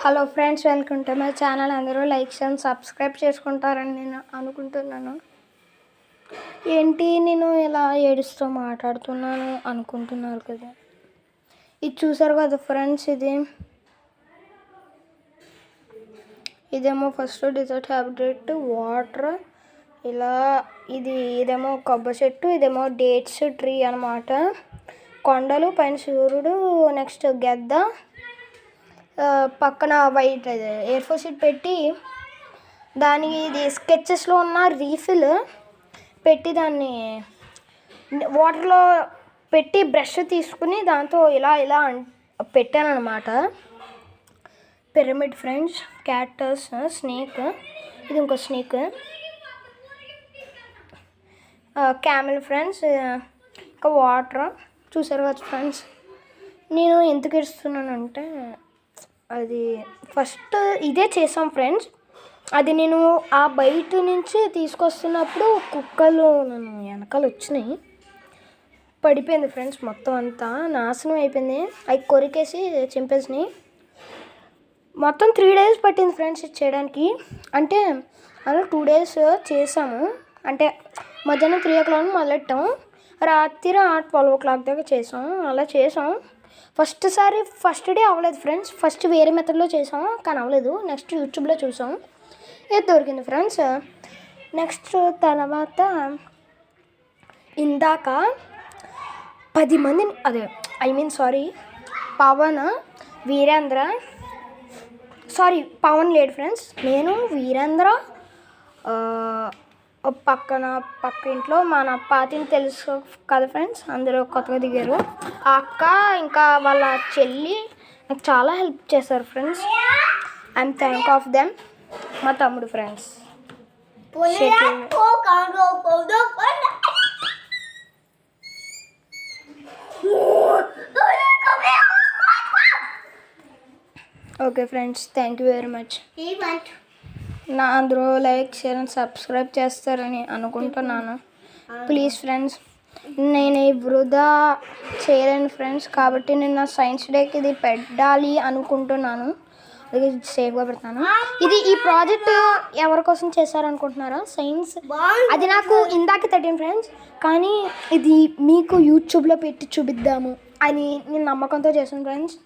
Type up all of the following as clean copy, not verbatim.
Hello friends, welcome to my channel. అందరూ like and subscribe చేసుకుంటారని నేను అనుకుంటున్నాను. ఏంటి నేను ఇలా ఏడుస్తూ మాట్లాడుతున్నాను అనుకుంటున్నారు కదా. ఇది చూసారు కదా ఫ్రెండ్స్, ఇదేమో ఫస్ట్ డిజర్ట్ హ్యాబిటేట్ వాటర్ ఇలా ఇదేమో కొబ్బరి చెట్టు, ఇదేమో డేట్స్ ట్రీ అన్నమాట. కొండలు, పైన సూర్యుడు, నెక్స్ట్ గెద్ద, పక్కన వైట్ ఎయిర్ ఫోర్ షీట్ పెట్టి దానికి ఇది స్కెచెస్లో ఉన్న రీఫిల్ పెట్టి దాన్ని వాటర్లో పెట్టి బ్రష్ తీసుకుని దాంతో ఇలా ఇలా పెట్టాను అనమాట. పిరమిడ్ ఫ్రెండ్స్, క్యాక్టస్, స్నేక్, ఇది ఇంకో స్నేక్, క్యామెల్ ఫ్రెండ్స్, ఇంకా వాటర్ చూసారు కదా ఫ్రెండ్స్. నేను ఎందుకు ఇస్తున్నానంటే అది ఫస్ట్ ఇదే చేసాం ఫ్రెండ్స్. అది నేను ఆ బయట నుంచి తీసుకొస్తున్నప్పుడు కుక్కలు నన్ను వెనకాల వచ్చినాయి, పడిపోయింది ఫ్రెండ్స్. మొత్తం అంతా నాశనం అయిపోయింది. అవి కొరికేసి చింపేసినాయి. మొత్తం 3 days పట్టింది ఫ్రెండ్స్ ఇది చేయడానికి. అంటే అలా 2 days చేసాము. అంటే మధ్యాహ్నం 3 o'clock మొదలెట్టాము, రాత్రి 12 o'clock దాకా చేసాం. అలా చేసాం. ఫస్ట్ డే అవ్వలేదు ఫ్రెండ్స్. ఫస్ట్ వేరే మెథడ్లో చేసాము కానీ అవ్వలేదు. నెక్స్ట్ యూట్యూబ్లో చూసాం, ఇది దొరికింది ఫ్రెండ్స్. నెక్స్ట్ తర్వాత ఇందాక 10 మందిని పవన్, వీరేంద్ర, పవన్ లేడు ఫ్రెండ్స్, నేను, వీరేంద్ర, పక్క ఇంట్లో మన పాతిని తెలుసు కదా ఫ్రెండ్స్, అందరూ కొత్తగా దిగారు. ఆ అక్క ఇంకా వాళ్ళ చెల్లి నాకు చాలా హెల్ప్ చేశారు friends. I'm thank of them. మా తమ్ముడు friends okay friends, thank you very much. నా అందరూ లైక్, షేర్ అండ్ సబ్స్క్రైబ్ చేస్తారని అనుకుంటున్నాను. ప్లీజ్ ఫ్రెండ్స్, నేను వృధా చేయలేను ఫ్రెండ్స్. కాబట్టి నేను నా సైన్స్ డేకి ఇది పెట్టాలి అనుకుంటున్నాను. అది సేఫ్గా పెడతాను. ఈ ప్రాజెక్ట్ ఎవరి కోసం చేశారనుకుంటున్నారా? సైన్స్ అది నాకు ఇందాక 13 ఫ్రెండ్స్, కానీ ఇది మీకు యూట్యూబ్లో పెట్టి చూపిద్దాము అని నేను నమ్మకంతో చేశాను ఫ్రెండ్స్.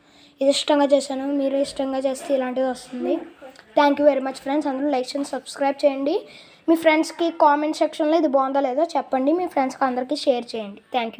ఇది ఇష్టంగా చేశాను, మీరు ఇష్టంగా చేస్తే ఇలాంటిది వస్తుంది. Thank you very much friends. అందరూ లైక్ చేయండి, సబ్స్క్రైబ్ చేయండి. మీ ఫ్రెండ్స్కి కామెంట్ సెక్షన్లో ఇది బాగుందో లేదో చెప్పండి. మీ ఫ్రెండ్స్కి అందరికీ షేర్ చేయండి. Thank you.